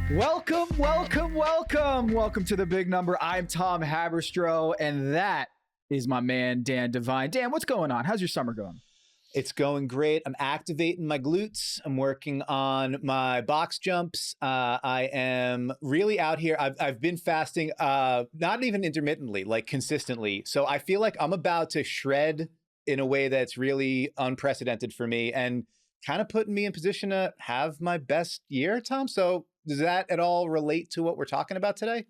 Welcome to the big number. I'm Tom Haberstroh, and that is my man, Dan Devine. Dan, what's going on? How's your summer going? It's going great. I'm activating my glutes. I'm working on my box jumps. I am really out here. I've been fasting, not even intermittently, like consistently. So I feel like I'm about to shred in a way that's really unprecedented for me and kind of putting me in position to have my best year, Tom. So does that at all relate to what we're talking about today?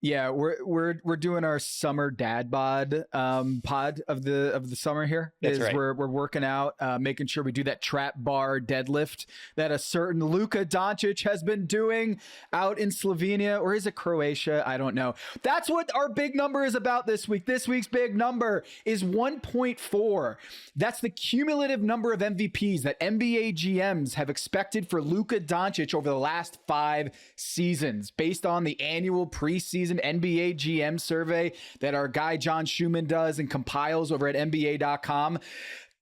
Yeah, we're doing our summer dad bod pod of the summer here. That's right. We're working out, making sure we do that trap bar deadlift that a certain Luka Doncic has been doing out in Slovenia, or is it Croatia? I don't know. That's what our big number is about this week. This week's big number is 1.4. That's the cumulative number of MVPs that NBA GMs have expected for Luka Doncic over the last 5 seasons, based on the annual preseason NBA GM survey that our guy John Schumann does and compiles over at NBA.com.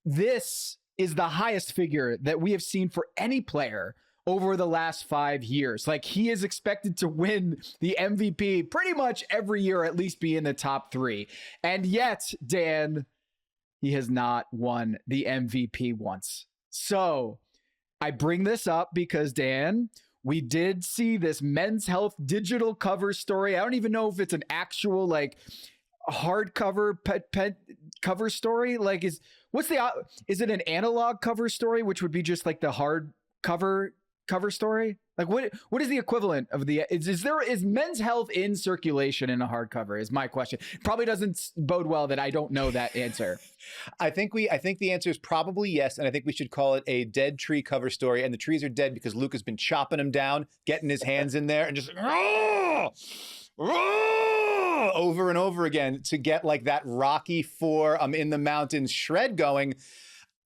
This is the highest figure that we have seen for any player over the last 5 years. Like, he is expected to win the MVP pretty much every year, at least be in the top 3. And yet, Dan, he has not won the MVP once. So I bring this up because, Dan, we did see this Men's Health digital cover story. I don't even know if it's an actual like hardcover pet cover story. Like, is it an analog cover story, which would be just like the hard cover story? Like, what is the equivalent of the is Men's Health in circulation in a hardcover is my question. Probably doesn't bode well that I don't know that answer. I think the answer is probably yes, and I think we should call it a dead tree cover story. And the trees are dead because Luka's been chopping them down, getting his hands in there, and just over and over again to get like that Rocky IV I'm in the mountains shred going.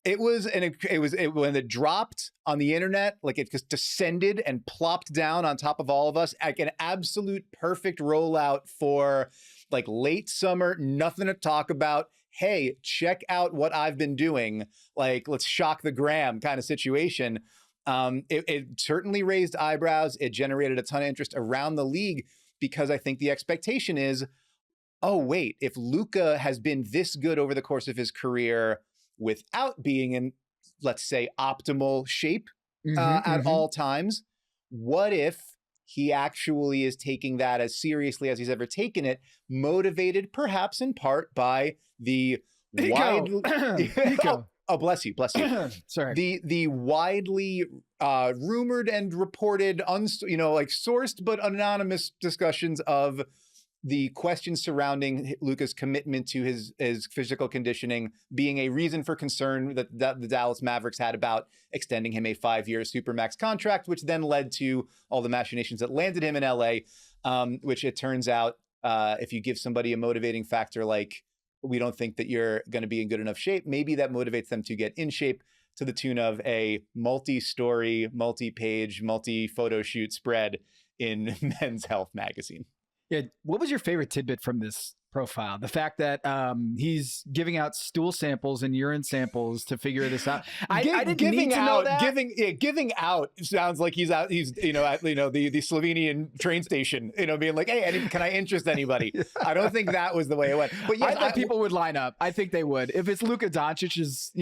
It was when it dropped on the internet, like it just descended and plopped down on top of all of us, like an absolute perfect rollout for like late summer, nothing to talk about. Hey, check out what I've been doing. Like, let's shock the gram kind of situation. It certainly raised eyebrows. It generated a ton of interest around the league because I think the expectation is, oh, wait, if Luka has been this good over the course of his career without being in, let's say, optimal shape at all times, what if he actually is taking that as seriously as he's ever taken it, motivated perhaps in part by the oh, bless you. Sorry. The widely rumored and reported, like sourced but anonymous discussions of the questions surrounding Luka's commitment to his physical conditioning being a reason for concern that the Dallas Mavericks had about extending him a 5-year Supermax contract, which then led to all the machinations that landed him in LA, which it turns out, if you give somebody a motivating factor like, we don't think that you're going to be in good enough shape, maybe that motivates them to get in shape to the tune of a multi-story, multi-page, multi-photo shoot spread in Men's Health magazine. Yeah, what was your favorite tidbit from this profile? The fact that he's giving out stool samples and urine samples to figure this out. I didn't need to know that. Giving out sounds like he's out. He's at the Slovenian train station. Being like, hey, can I interest anybody? I don't think that was the way it went. But yes, I thought people would line up. I think they would. If it's Luka Doncic's,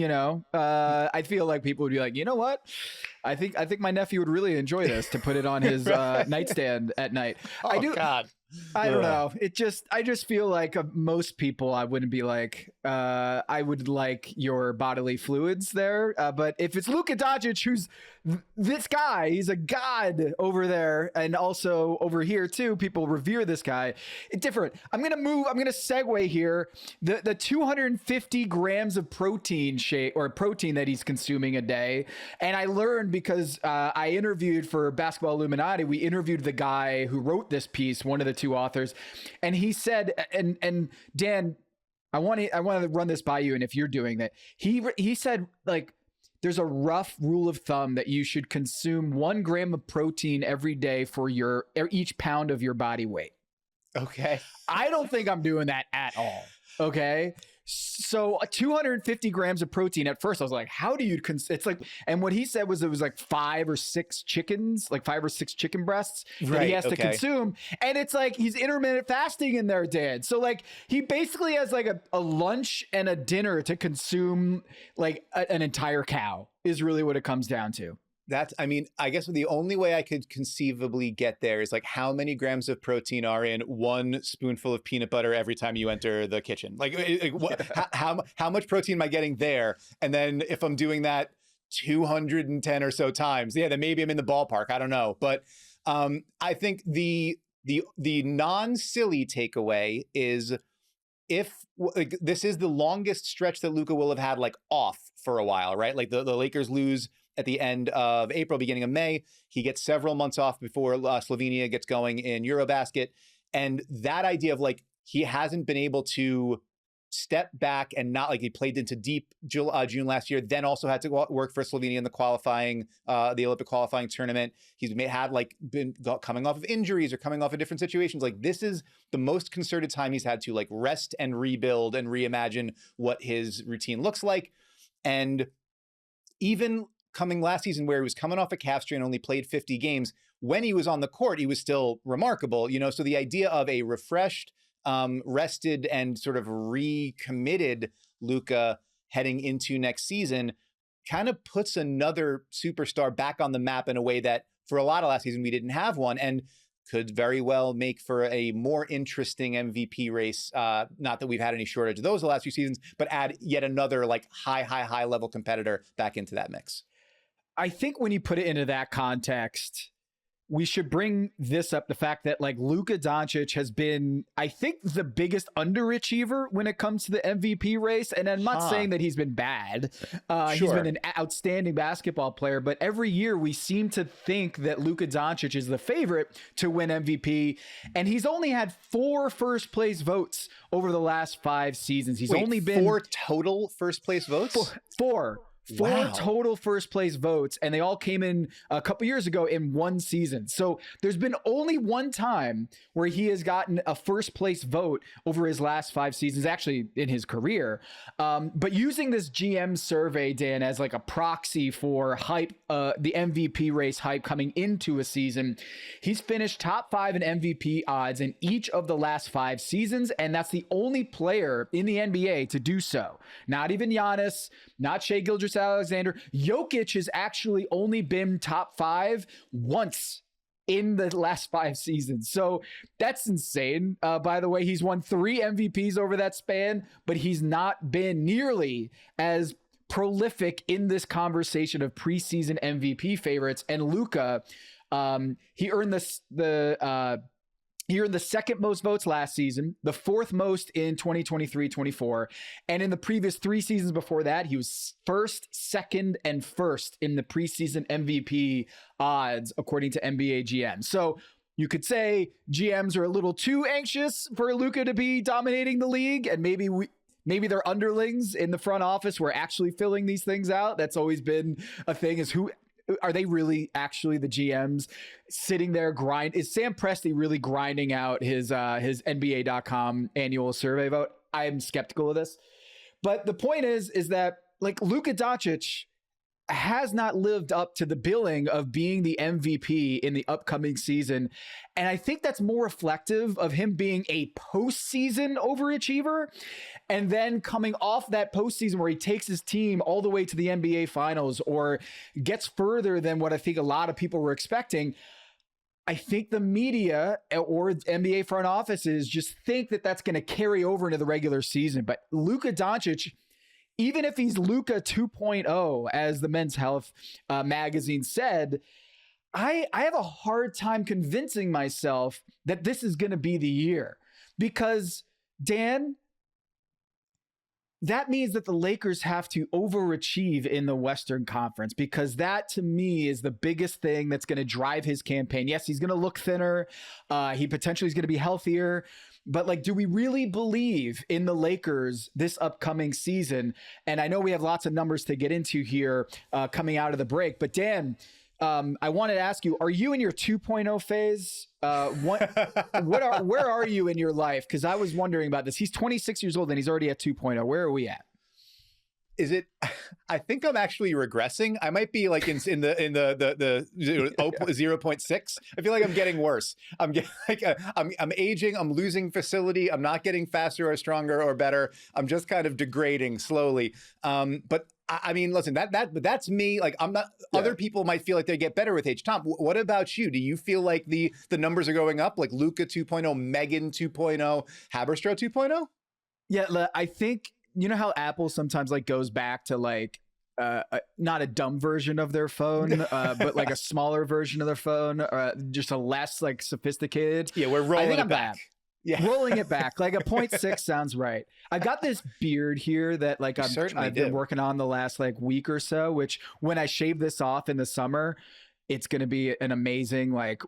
I feel like people would be like, you know what? I think my nephew would really enjoy this to put it on his nightstand at night. Oh, God. I don't know. I just feel like most people, I wouldn't be like, I would like your bodily fluids there. But if it's Luka Doncic, who's this guy, he's a god over there. And also over here too, people revere this guy. It's different. I'm going to segue here. The 250 grams of protein that he's consuming a day. And I learned because I interviewed for Basketball Illuminati, we interviewed the guy who wrote this piece, one of the 2 authors, and he said, and Dan, I want to run this by you, and if you're doing that, he said, like, there's a rough rule of thumb that you should consume 1 gram of protein every day for each pound of your body weight. Okay. I don't think I'm doing that at all. Okay. So 250 grams of protein. At first I was like, how do you it's like, and what he said was it was like 5 or 6 chickens, like 5 or 6 chicken breasts that he has to consume. And it's like, he's intermittent fasting in there, Dan. So like he basically has like a lunch and a dinner to consume like an entire cow is really what it comes down to. I mean, I guess the only way I could conceivably get there is like how many grams of protein are in 1 spoonful of peanut butter every time you enter the kitchen? Like how much protein am I getting there? And then if I'm doing that 210 or so times, then maybe I'm in the ballpark. I don't know. But I think the non-silly takeaway is if like, this is the longest stretch that Luka will have had like off for a while, right? Like the Lakers lose at the end of April, beginning of May. He gets several months off before Slovenia gets going in Eurobasket. And that idea of like, he hasn't been able to step back and not like he played into deep June last year, then also had to work for Slovenia in the qualifying, the Olympic qualifying tournament. He's been coming off of injuries or coming off of different situations. Like this is the most concerted time he's had to like rest and rebuild and reimagine what his routine looks like. And even coming last season where he was coming off a calf strain, only played 50 games. When he was on the court, he was still remarkable, you know? So the idea of a refreshed, rested and sort of recommitted Luka heading into next season kind of puts another superstar back on the map in a way that for a lot of last season, we didn't have one and could very well make for a more interesting MVP race. Not that we've had any shortage of those the last few seasons, but add yet another like high level competitor back into that mix. I think when you put it into that context, we should bring this up, the fact that like Luka Doncic has been, I think, the biggest underachiever when it comes to the MVP race. And I'm not saying that he's been bad. He's been an outstanding basketball player, but every year we seem to think that Luka Doncic is the favorite to win MVP. And he's only had 4 first place votes over the last 5 seasons. He's only been 4 total first place votes? 4 total first place votes, and they all came in a couple years ago in 1 season. So there's been only 1 time where he has gotten a first place vote over his last 5 seasons, actually in his career. But using this GM survey, Dan, as like a proxy for hype, the MVP race hype coming into a season, he's finished top 5 in MVP odds in each of the last 5 seasons, and that's the only player in the NBA to do so. Not even Giannis, not Shai Gilgeous-Alexander. Jokic has actually only been top 5 once in the last 5 seasons. So that's insane. By the way, he's won 3 MVPs over that span, but he's not been nearly as prolific in this conversation of preseason MVP favorites. And Luka, he earned the second most votes last season, the 4th most in 2023-24. And in the previous 3 seasons before that, he was 1st, 2nd, and 1st in the preseason MVP odds, according to NBA GMs. So you could say GMs are a little too anxious for Luka to be dominating the league. And maybe their underlings in the front office were actually filling these things out. That's always been a thing, is who are they really actually the GMs sitting there is Sam Presti really grinding out his NBA.com annual survey vote? I'm skeptical of this. But the point is that like Luka Doncic has not lived up to the billing of being the MVP in the upcoming season. And I think that's more reflective of him being a postseason overachiever. And then coming off that postseason where he takes his team all the way to the NBA finals or gets further than what I think a lot of people were expecting. I think the media or NBA front offices just think that that's going to carry over into the regular season. But Luka Doncic, even if he's Luka 2.0, as the Men's Health magazine said, I have a hard time convincing myself that this is going to be the year. Because, Dan, that means that the Lakers have to overachieve in the Western Conference, because that to me is the biggest thing that's going to drive his campaign. Yes, he's going to look thinner. He potentially is going to be healthier. But like, do we really believe in the Lakers this upcoming season? And I know we have lots of numbers to get into here coming out of the break. But Dan, I wanted to ask you, are you in your 2.0 phase? Where are you in your life? Because I was wondering about this. He's 26 years old and he's already at 2.0. Where are we at? Is it? I think I'm actually regressing. I might be like in the 0.6. I feel like I'm getting worse. I'm aging. I'm losing facility. I'm not getting faster or stronger or better. I'm just kind of degrading slowly. But I mean, listen, that's me. Like, I'm not. Yeah. Other people might feel like they get better with age. Tom, what about you? Do you feel like the numbers are going up? Like Luka 2.0, Megan 2.0, Haberstroh 2.0? Yeah, I think. You know how Apple sometimes like goes back to like not a dumb version of their phone, but like a smaller version of their phone, just a less like sophisticated. Yeah, we're rolling it back. Yeah, rolling it back. Like a 0.6 sounds right. I got this beard here that like I've been working on the last like week or so. Which when I shave this off in the summer, it's going to be an amazing like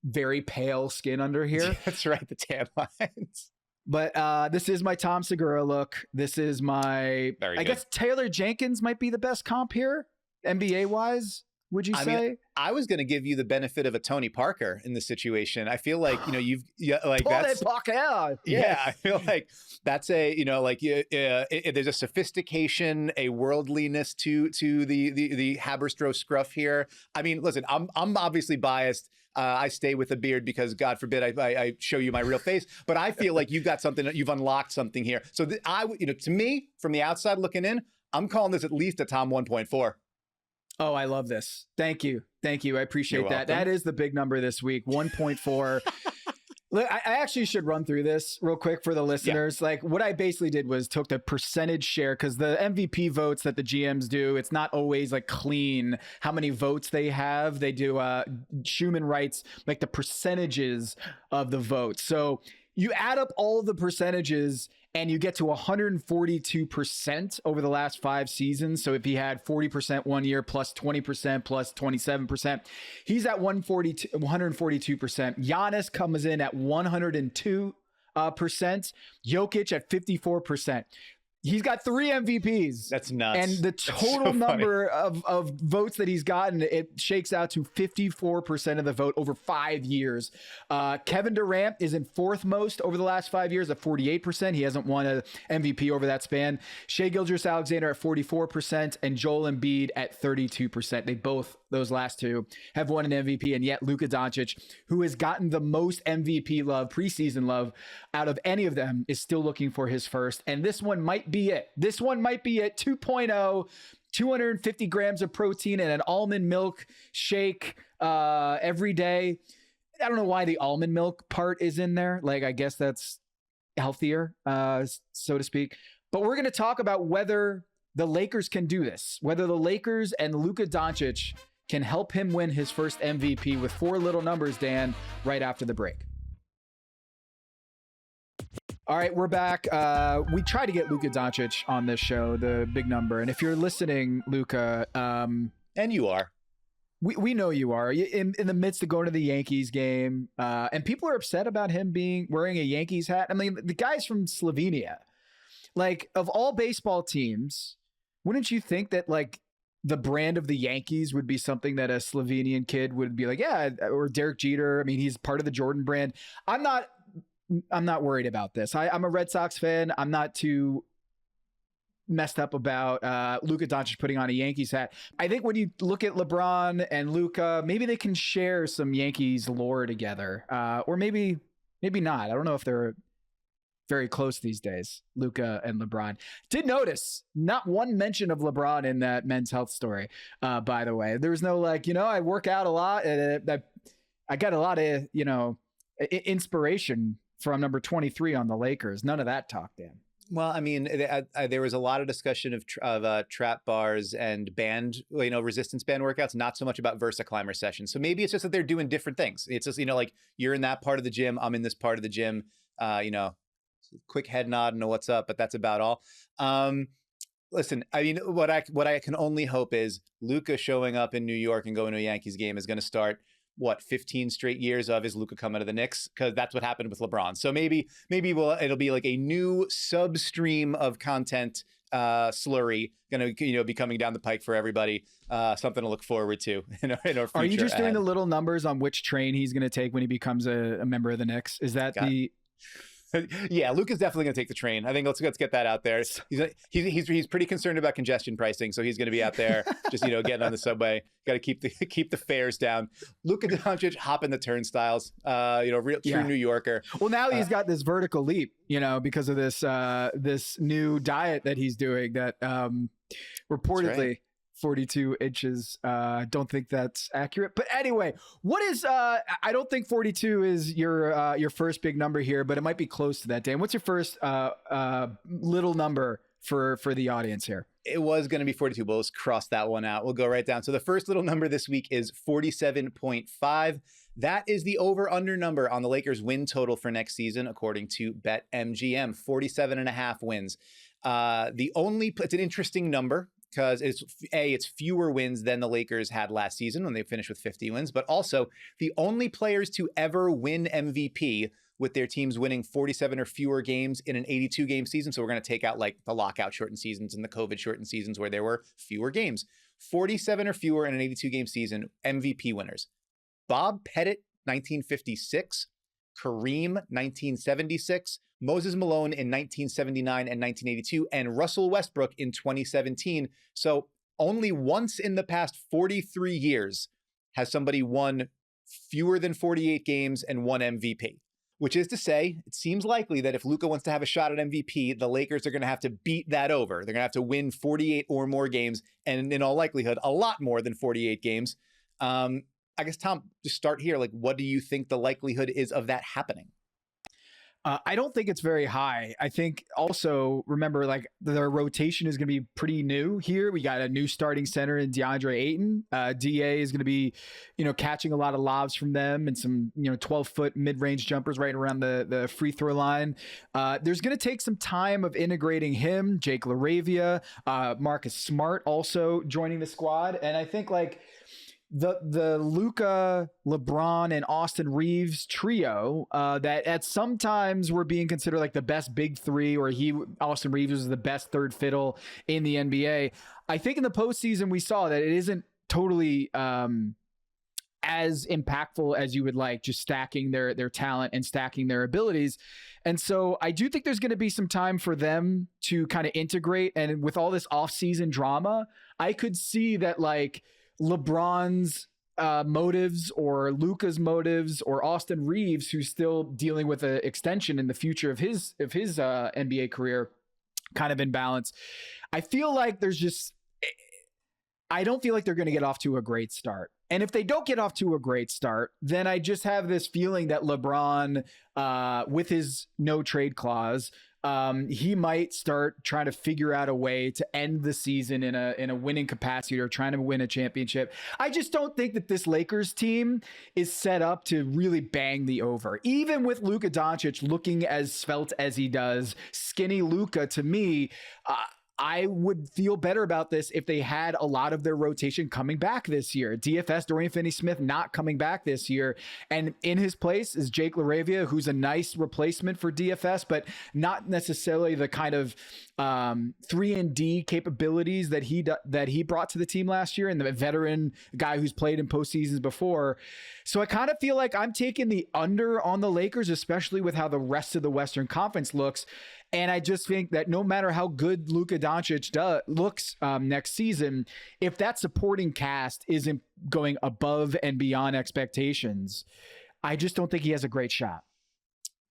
very pale skin under here. That's right, the tan lines. But this is my Tom Segura look. This is my, I guess Taylor Jenkins might be the best comp here, NBA wise. Would you say? Mean, I was going to give you the benefit of a Tony Parker in this situation. I feel like, that's Parker. Yeah, I feel like that's there's a sophistication, a worldliness to the Haberstroh scruff here. I mean, listen, I'm obviously biased. I stay with a beard because God forbid I show you my real face, but I feel like you've got something, you've unlocked something here. So to me, from the outside looking in, I'm calling this at least a Tom 1.4. Oh, I love this. Thank you. I appreciate that. That is the big number this week, 1.4. Look, I actually should run through this real quick for the listeners. Yeah. Like what I basically did was took the percentage share because the MVP votes that the GMs do, it's not always like clean how many votes they have. They do Schumann writes like the percentages of the votes. So you add up all the percentages and you get to 142% over the last 5 seasons. So if he had 40% one year plus 20% plus 27%, he's at 142%. Giannis comes in at 102%. Jokic at 54%. He's got 3 MVPs. That's nuts. And the total number of votes that he's gotten, it shakes out to 54% of the vote over 5 years. Kevin Durant is in 4th most over the last 5 years at 48%. He hasn't won an MVP over that span. Shai Gilgeous-Alexander at 44% and Joel Embiid at 32%. They both, those last two, have won an MVP. And yet Luka Doncic, who has gotten the most MVP love, preseason love, out of any of them, is still looking for his first. And this one might be it. 2.0, 250 grams of protein and an almond milk shake every day. I don't know why the almond milk part is in there. Like, I guess that's healthier, so to speak. But we're going to talk about whether the Lakers can do this, whether the Lakers and Luka Doncic can help him win his first MVP with 4 little numbers, Dan, right after the break. All right, we're back. We try to get Luka Doncic on this show, the big number. And if you're listening, Luka, and you are, we know you are in the midst of going to the Yankees game, and people are upset about him wearing a Yankees hat. I mean, the guy's from Slovenia. Like, of all baseball teams, wouldn't you think that like the brand of the Yankees would be something that a Slovenian kid would be like, yeah, or Derek Jeter? I mean, he's part of the Jordan brand. I'm not worried about this. I'm a Red Sox fan. I'm not too messed up about Luka Doncic putting on a Yankees hat. I think when you look at LeBron and Luka, maybe they can share some Yankees lore together, or maybe not. I don't know if they're very close these days, Luka and LeBron. Did notice not one mention of LeBron in that Men's Health story, by the way. There was no like, I work out a lot, and I got a lot of, inspiration from number 23 on the Lakers. None of that talk, Dan. Well, I mean, there was a lot of discussion of trap bars and band, resistance band workouts, not so much about Versa climber sessions. So maybe it's just that they're doing different things. It's just, like you're in that part of the gym, I'm in this part of the gym, quick head nod and what's up, but that's about all. Listen, I mean, what I can only hope is Luka showing up in New York and going to a Yankees game is going to start 15 straight years of is Luka coming to the Knicks, because that's what happened with LeBron. So maybe it'll be like a new substream of content slurry going to be coming down the pike for everybody. Something to look forward to in our future. Are you just doing ahead. the little numbers on which train he's going to take when he becomes a member of the Knicks? Is that Yeah, Luka's definitely going to take the train. I think let's get that out there. He's pretty concerned about congestion pricing, so he's going to be out there just getting on the subway. Got to keep the fares down. Luka Doncic hopping the turnstiles. True New Yorker. Well, now he's got this vertical leap, because of this new diet that he's doing that reportedly 42 inches. Don't think that's accurate, but anyway, what is I don't think 42 is your first big number here, but it might be close to that. Dan, what's your first little number for the audience here? It was going to be 42, but let's cross that one out. We'll go right down. So the first little number this week is 47.5. That is the over-under number on the Lakers win total for next season, according to BetMGM, 47.5 wins. It's an interesting number, because it's fewer wins than the Lakers had last season when they finished with 50 wins, but also the only players to ever win MVP with their teams winning 47 or fewer games in an 82-game season. So we're going to take out like the lockout shortened seasons and the COVID shortened seasons where there were fewer games. 47 or fewer in an 82-game season, MVP winners. Bob Pettit, 1956. Kareem, 1976. Moses Malone in 1979 and 1982, and Russell Westbrook in 2017. So only once in the past 43 years has somebody won fewer than 48 games and won MVP, which is to say, it seems likely that if Luka wants to have a shot at MVP, the Lakers are going to have to beat that over. They're going to have to win 48 or more games, and in all likelihood, a lot more than 48 games. I guess, Tom, just start here. Like, what do you think the likelihood is of that happening? I don't think it's very high. I think also, remember, like the rotation is going to be pretty new here. We got a new starting center in DeAndre Ayton. DA is going to be, catching a lot of lobs from them and some, 12-foot mid-range jumpers right around the free throw line. There's going to take some time of integrating him, Jake LaRavia, Marcus Smart also joining the squad. And I think the Luka, LeBron, and Austin Reeves trio that at sometimes were being considered like the best big three, or Austin Reeves was the best third fiddle in the NBA. I think in the postseason we saw that it isn't totally as impactful as you would like, just stacking their talent and stacking their abilities. And so I do think there's going to be some time for them to kind of integrate. And with all this offseason drama, I could see that LeBron's motives or Luka's motives or Austin Reeves, who's still dealing with an extension in the future of his NBA career, kind of in balance. I feel like I don't feel like they're going to get off to a great start. And if they don't get off to a great start, then I just have this feeling that LeBron, with his no trade clause, he might start trying to figure out a way to end the season in a winning capacity or trying to win a championship. I just don't think that this Lakers team is set up to really bang the over. Even with Luka Doncic looking as svelte as he does, skinny Luka, to me, I would feel better about this if they had a lot of their rotation coming back this year. DFS, Dorian Finney-Smith, not coming back this year. And in his place is Jake LaRavia, who's a nice replacement for DFS, but not necessarily the kind of 3-and-D capabilities that he brought to the team last year, and the veteran guy who's played in postseasons before. So I kind of feel like I'm taking the under on the Lakers, especially with how the rest of the Western Conference looks. And I just think that no matter how good Luka Doncic looks next season, if that supporting cast isn't going above and beyond expectations, I just don't think he has a great shot.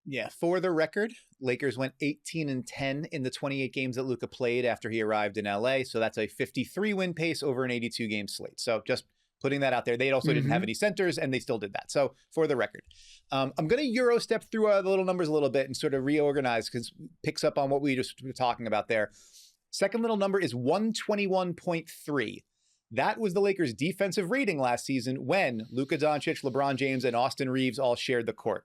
Yeah, for the record, Lakers went 18-10 in the 28 games that Luka played after he arrived in LA. So that's a 53-win pace over an 82-game slate. So just putting that out there. They also didn't have any centers, and they still did that. So for the record, I'm going to Euro step through the little numbers a little bit and sort of reorganize, because it picks up on what we just were talking about there. Second little number is 121.3. That was the Lakers' defensive rating last season when Luka Doncic, LeBron James, and Austin Reeves all shared the court.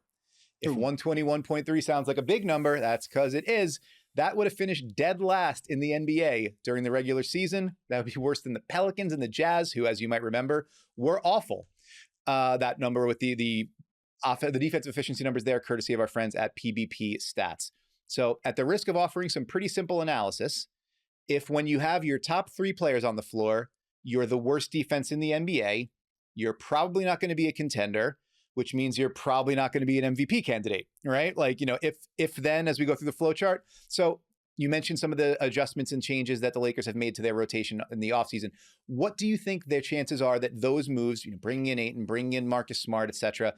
If 121.3 sounds like a big number, that's because it is. That would have finished dead last in the NBA during the regular season. That would be worse than the Pelicans and the Jazz, who, as you might remember, were awful. That number with the defensive efficiency numbers there, courtesy of our friends at PBP Stats. So at the risk of offering some pretty simple analysis, if when you have your top 3 players on the floor, you're the worst defense in the NBA, you're probably not going to be a contender, which means you're probably not going to be an MVP candidate, right? Like, if then as we go through the flow chart. So you mentioned some of the adjustments and changes that the Lakers have made to their rotation in the offseason. What do you think their chances are that those moves, bringing in Ayton, bringing in Marcus Smart, et cetera,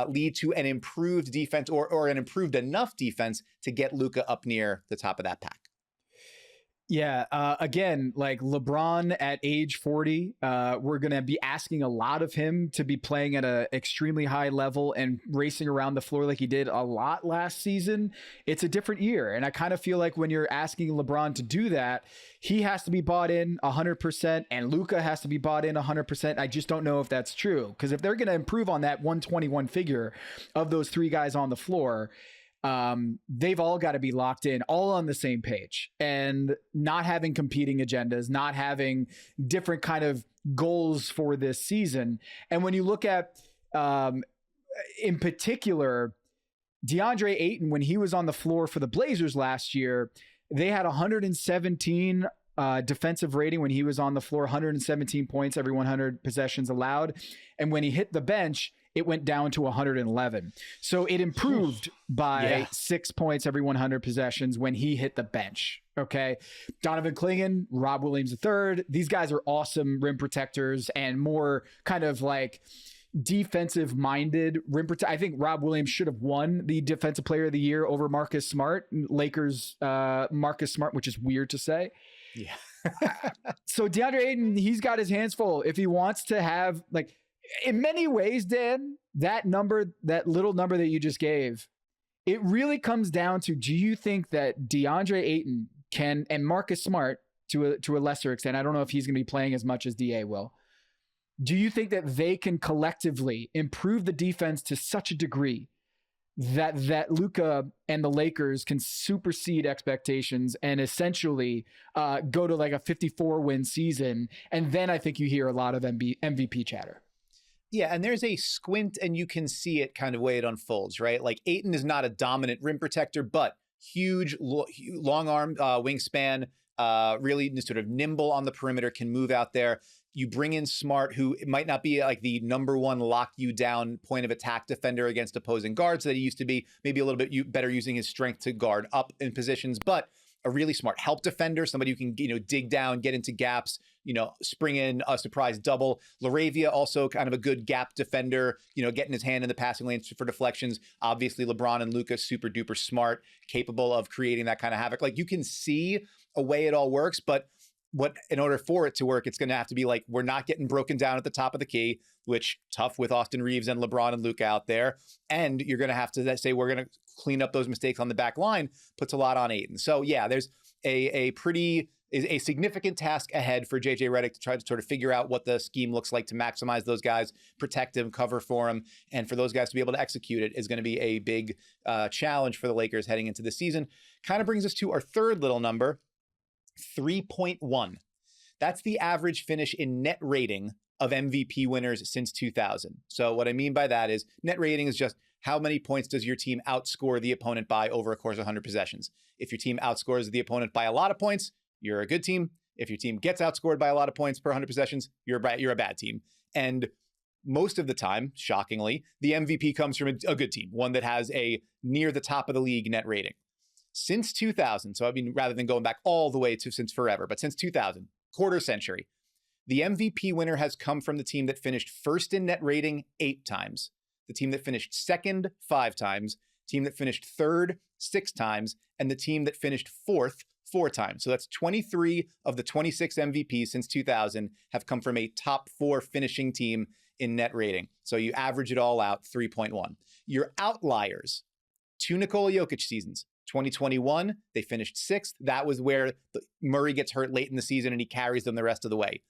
lead to an improved defense or an improved enough defense to get Luka up near the top of that pack? Yeah. Again, like LeBron at age 40, we're going to be asking a lot of him to be playing at an extremely high level and racing around the floor like he did a lot last season. It's a different year. And I kind of feel like when you're asking LeBron to do that, he has to be bought in 100% and Luka has to be bought in 100%. I just don't know if that's true, because if they're going to improve on that 121 figure of those 3 guys on the floor, they've all got to be locked in, all on the same page, and not having competing agendas, not having different kind of goals for this season. And when you look at, in particular, DeAndre Ayton, when he was on the floor for the Blazers last year, they had 117 defensive rating when he was on the floor, 117 points every 100 possessions allowed. And when he hit the bench, it went down to 111. So it improved by 6 points every 100 possessions when he hit the bench. Okay. Donovan Clingan, Rob Williams III. These guys are awesome rim protectors and more kind of like defensive minded rim protector. I think Rob Williams should have won the defensive player of the year over Marcus Smart, Lakers, Marcus Smart, which is weird to say. Yeah. So DeAndre Ayton, he's got his hands full. If he wants to have, like, in many ways, Dan, that number, that little number that you just gave, it really comes down to, do you think that DeAndre Ayton can, and Marcus Smart to a lesser extent, I don't know if he's going to be playing as much as DA will, do you think that they can collectively improve the defense to such a degree that Luka and the Lakers can supersede expectations and essentially go to like a 54-win season? And then I think you hear a lot of MVP chatter. Yeah, and there's a squint and you can see it kind of way it unfolds, right? Like Ayton is not a dominant rim protector, but huge, long arm wingspan, really sort of nimble on the perimeter, can move out there. You bring in Smart, who might not be like the number one lock you down point of attack defender against opposing guards that he used to be, maybe a little bit better using his strength to guard up in positions, but a really smart help defender, somebody who can, dig down, get into gaps, spring in a surprise double. LaRavia, also kind of a good gap defender, getting his hand in the passing lanes for deflections. Obviously, LeBron and Luka, super duper smart, capable of creating that kind of havoc. Like, you can see a way it all works, but in order for it to work, it's going to have to be like, we're not getting broken down at the top of the key, which tough with Austin Reeves and LeBron and Luka out there. And you're going to have to say, we're going to clean up those mistakes on the back line, puts a lot on Ayton. So yeah, there's a significant task ahead for JJ Redick to try to sort of figure out what the scheme looks like to maximize those guys, protect them, cover for them. And for those guys to be able to execute it is going to be a big challenge for the Lakers heading into the season. Kind of brings us to our third little number, 3.1. That's the average finish in net rating of MVP winners since 2000. So what I mean by that is net rating is just how many points does your team outscore the opponent by over a course of 100 possessions. If your team outscores the opponent by a lot of points, you're a good team. If your team gets outscored by a lot of points per 100 possessions, you're a bad team. And most of the time, shockingly, the MVP comes from a good team, one that has a near the top of the league net rating. Since 2000, so I mean, rather than going back all the way to since forever, but since 2000, quarter century, the MVP winner has come from the team that finished first in net rating 8 times, the team that finished second 5 times, team that finished third 6 times, and the team that finished fourth 4 times. So that's 23 of the 26 MVPs since 2000 have come from a top 4 finishing team in net rating. So you average it all out, 3.1. Your outliers, 2 Nikola Jokic seasons. 2021, they finished 6th. That was where Murray gets hurt late in the season and he carries them the rest of the way.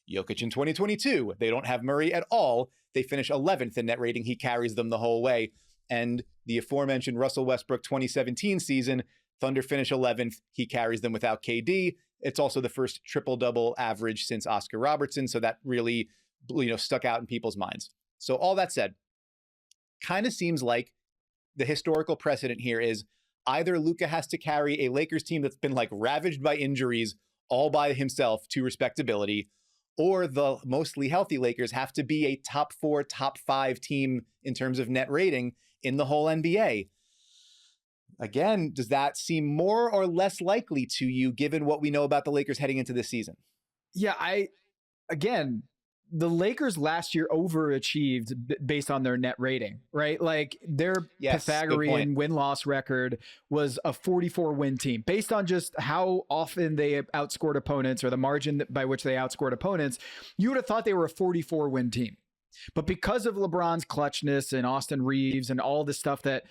Jokic in 2022, they don't have Murray at all. They finish 11th in net rating. He carries them the whole way. And the aforementioned Russell Westbrook 2017 season, Thunder finish 11th. He carries them without KD. It's also the first triple-double average since Oscar Robertson. So that really, stuck out in people's minds. So all that said, kind of seems like the historical precedent here is either Luka has to carry a Lakers team that's been like ravaged by injuries all by himself to respectability, or the mostly healthy Lakers have to be a top 4, top 5 team in terms of net rating in the whole NBA. Again, does that seem more or less likely to you given what we know about the Lakers heading into this season? Yeah, again, the Lakers last year overachieved based on their net rating, right? Like their Pythagorean win-loss record was a 44-win team based on just how often they outscored opponents or the margin by which they outscored opponents. You would have thought they were a 44-win team. But because of LeBron's clutchness and Austin Reeves and all the stuff that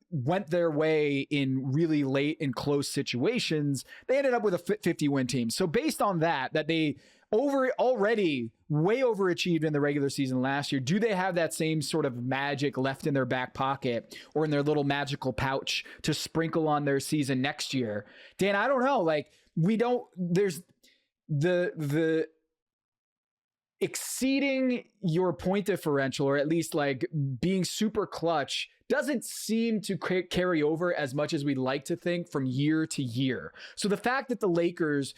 went their way in really late and close situations, they ended up with a 50-win team. So based on that they already way overachieved in the regular season last year, do they have that same sort of magic left in their back pocket or in their little magical pouch to sprinkle on their season next year? Dan, I don't know. Like there's the exceeding your point differential, or at least like being super clutch, doesn't seem to carry over as much as we'd like to think from year to year. So the fact that the Lakers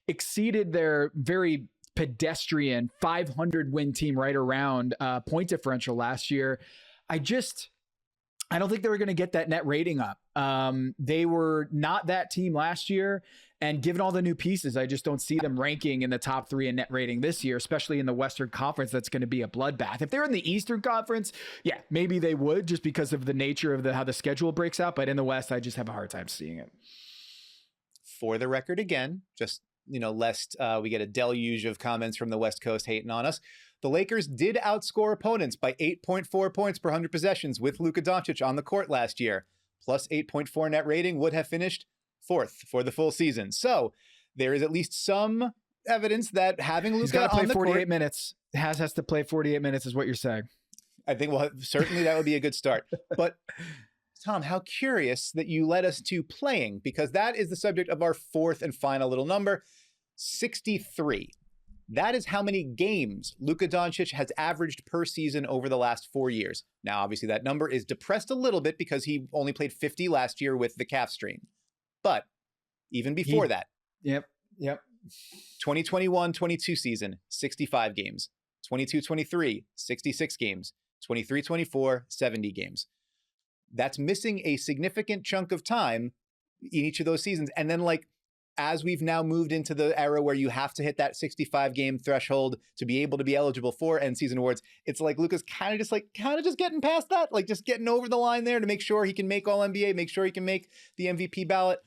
exceeded their very pedestrian 500-win team right around point differential last year, I don't think they were going to get that net rating up. They were not that team last year. And given all the new pieces, I just don't see them ranking in the top 3 in net rating this year, especially in the Western Conference. That's going to be a bloodbath. If they're in the Eastern Conference, yeah, maybe they would, just because of the nature of how the schedule breaks out. But in the West, I just have a hard time seeing it. For the record, again, just, lest we get a deluge of comments from the West Coast hating on us, the Lakers did outscore opponents by 8.4 points per 100 possessions with Luka Doncic on the court last year. Plus 8.4 net rating would have finished 4th for the full season. So there is at least some evidence that having Luka on the court... 48 minutes. Has to play 48 minutes is what you're saying. I think, well, certainly that would be a good start. But Tom, how curious that you led us to playing, because that is the subject of our 4th and final little number, 63. That is how many games Luka Doncic has averaged per season over the last 4 years. Now, obviously, that number is depressed a little bit because he only played 50 last year with the calf strain. But even before that. Yep. 2021-22 season, 65 games. 22-23, 66 games. 23-24, 70 games. That's missing a significant chunk of time in each of those seasons. And then, as we've now moved into the era where you have to hit that 65 game threshold to be able to be eligible for end season awards, it's like Luka's kind of just getting past that, just getting over the line there to make sure he can make All NBA, make sure he can make the MVP ballot.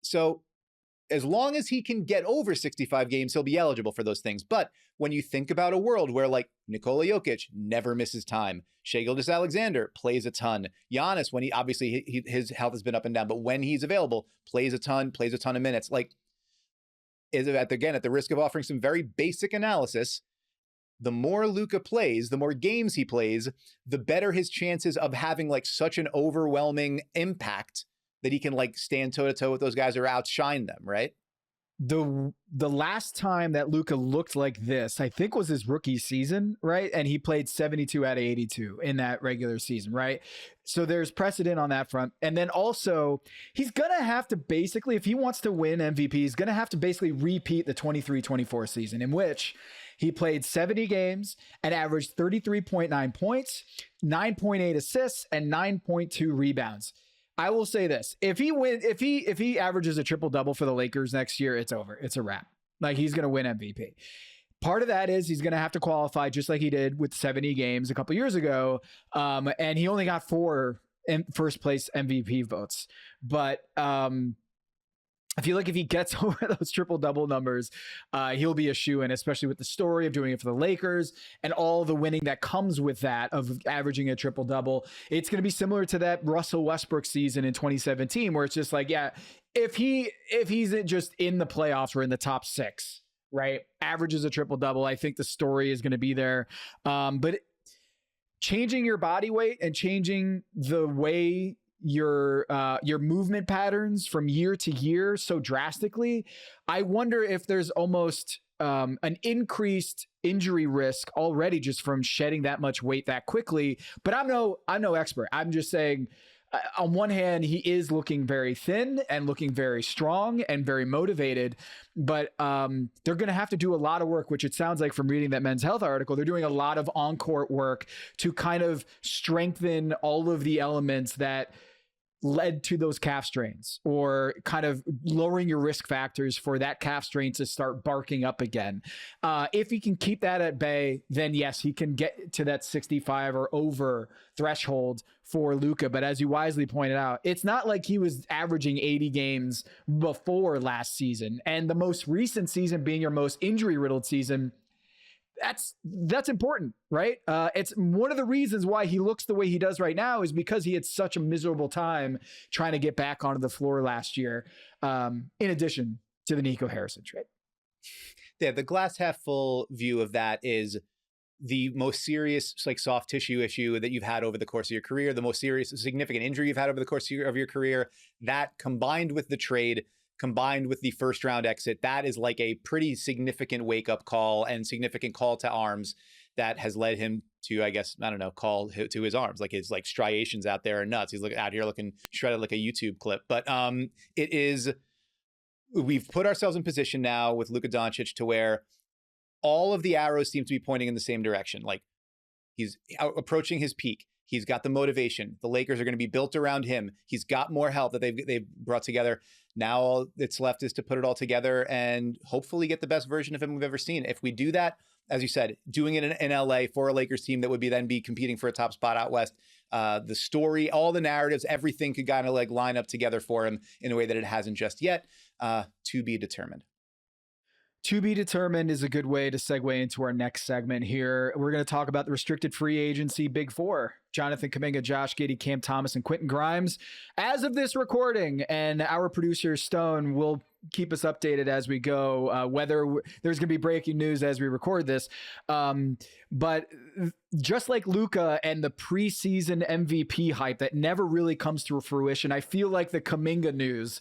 So as long as he can get over 65 games, he'll be eligible for those things. But when you think about a world where Nikola Jokic never misses time, Shai Gilgeous-Alexander plays a ton, Giannis, when his health has been up and down, but when he's available, plays a ton of minutes. At the risk of offering some very basic analysis, the more Luka plays, the more games he plays, the better his chances of having such an overwhelming impact that he can stand toe to toe with those guys or outshine them, right? The last time that Luka looked like this, I think, was his rookie season, right? And he played 72 out of 82 in that regular season, right? So there's precedent on that front. And then also, he's going to have to basically, if he wants to win MVP, he's going to have to basically repeat the 23-24 season, in which he played 70 games and averaged 33.9 points, 9.8 assists, and 9.2 rebounds. I will say this: if he averages a triple double for the Lakers next year, it's over. It's a wrap. He's going to win MVP. Part of that is he's going to have to qualify just like he did with 70 games a couple years ago. And he only got 4 first place MVP votes. But I feel like if he gets over those triple double numbers, he'll be a shoo-in, especially with the story of doing it for the Lakers and all the winning that comes with that of averaging a triple double. It's going to be similar to that Russell Westbrook season in 2017, where it's just if he's just in the playoffs or in the top 6, right, averages a triple double, I think the story is going to be there. But changing your body weight and changing the way your movement patterns from year to year so drastically, I wonder if there's almost an increased injury risk already just from shedding that much weight that quickly. But I'm no expert. I'm just saying on one hand, he is looking very thin and looking very strong and very motivated, but they're going to have to do a lot of work, which it sounds like from reading that Men's Health article, they're doing a lot of on-court work to kind of strengthen all of the elements that led to those calf strains, or kind of lowering your risk factors for that calf strain to start barking up again. If he can keep that at bay, then yes, he can get to that 65 or over threshold for Luka. But as you wisely pointed out, it's not like he was averaging 80 games before last season. And the most recent season being your most injury-riddled season, that's important, right? It's one of the reasons why he looks the way he does right now is because he had such a miserable time trying to get back onto the floor last year, in addition to the Nico Harrison trade. Yeah, the glass half full view of that is the most serious, like, soft tissue issue that you've had over the course of your career, the most serious, significant injury you've had over the course of your career, that combined with the trade, combined with the first round exit, that is like a pretty significant wake up call and significant call to arms that has led him to, I guess, I don't know, call to his arms. Like, his like striations out there are nuts. He's out here looking shredded like a YouTube clip. But we've put ourselves in position now with Luka Doncic to where all of the arrows seem to be pointing in the same direction. Like, he's approaching his peak. He's got the motivation. The Lakers are going to be built around him. He's got more help that they've brought together. Now all that's left is to put it all together and hopefully get the best version of him we've ever seen. If we do that, as you said, doing it in LA for a Lakers team that would then be competing for a top spot out west, the story, all the narratives, everything could kind of like line up together for him in a way that it hasn't just yet. To be determined. To be determined is a good way to segue into our next segment here. We're going to talk about the restricted free agency big four: Jonathan Kuminga, Josh Giddey, Cam Thomas, and Quentin Grimes. As of this recording, and our producer Stone will keep us updated as we go, whether there's going to be breaking news as we record this. But just like Luka and the preseason MVP hype that never really comes to fruition, I feel like the Kuminga news,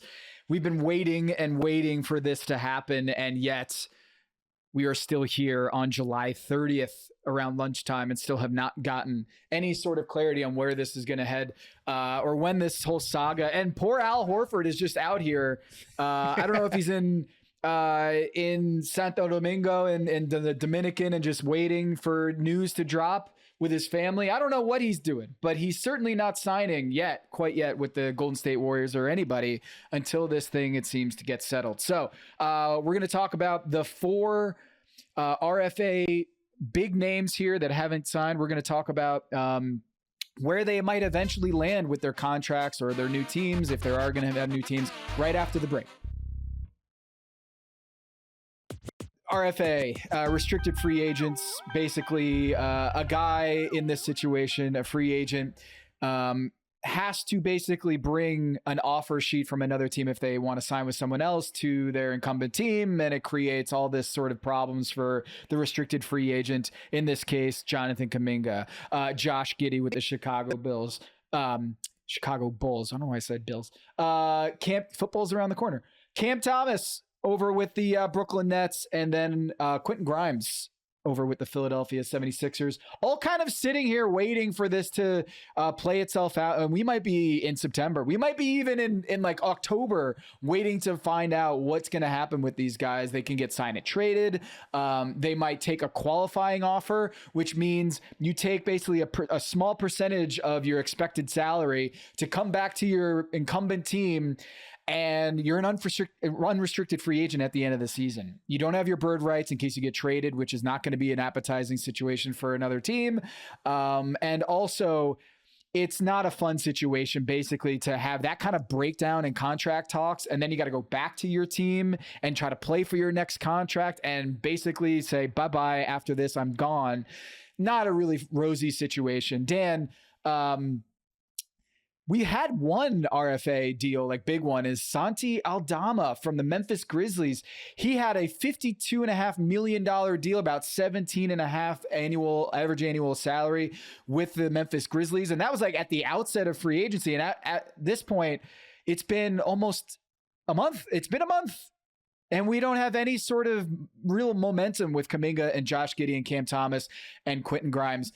we've been waiting and waiting for this to happen, and yet we are still here on July 30th around lunchtime and still have not gotten any sort of clarity on where this is going to head, or when this whole saga. And poor Al Horford is just out here. I don't know if he's in Santo Domingo and the Dominican and just waiting for news to drop with his family. I don't know what he's doing, but he's certainly not signing quite yet with the Golden State Warriors or anybody until this thing, it seems, to get settled. So we're going to talk about the four RFA big names here that haven't signed. We're going to talk about where they might eventually land with their contracts or their new teams, if they are going to have new teams, right after the break. RFA, restricted free agents, basically a guy in this situation, a free agent, has to basically bring an offer sheet from another team if they want to sign with someone else to their incumbent team, and it creates all this sort of problems for the restricted free agent, in this case, Jonathan Kuminga, Josh Giddey with the Chicago Bulls. I don't know why I said Bills. Football's around the corner. Cam Thomas over with the Brooklyn Nets, and then Quentin Grimes over with the Philadelphia 76ers, all kind of sitting here waiting for this to play itself out. And we might be in September. We might be even in like October waiting to find out what's going to happen with these guys. They can get signed and traded. They might take a qualifying offer, which means you take basically a small percentage of your expected salary to come back to your incumbent team, and you're an unrestricted free agent at the end of the season. You don't have your bird rights in case you get traded, which is not going to be an appetizing situation for another team. And also, it's not a fun situation, basically, to have that kind of breakdown in contract talks, and then you got to go back to your team and try to play for your next contract and basically say, bye-bye, after this, I'm gone. Not a really rosy situation. Dan, we had one RFA deal, like big one, is Santi Aldama from the Memphis Grizzlies. He had a $52.5 million deal, about 17.5 average annual salary with the Memphis Grizzlies. And that was like at the outset of free agency. And at this point, it's been almost a month. It's been a month. And we don't have any sort of real momentum with Kuminga and Josh Giddey and Cam Thomas and Quentin Grimes.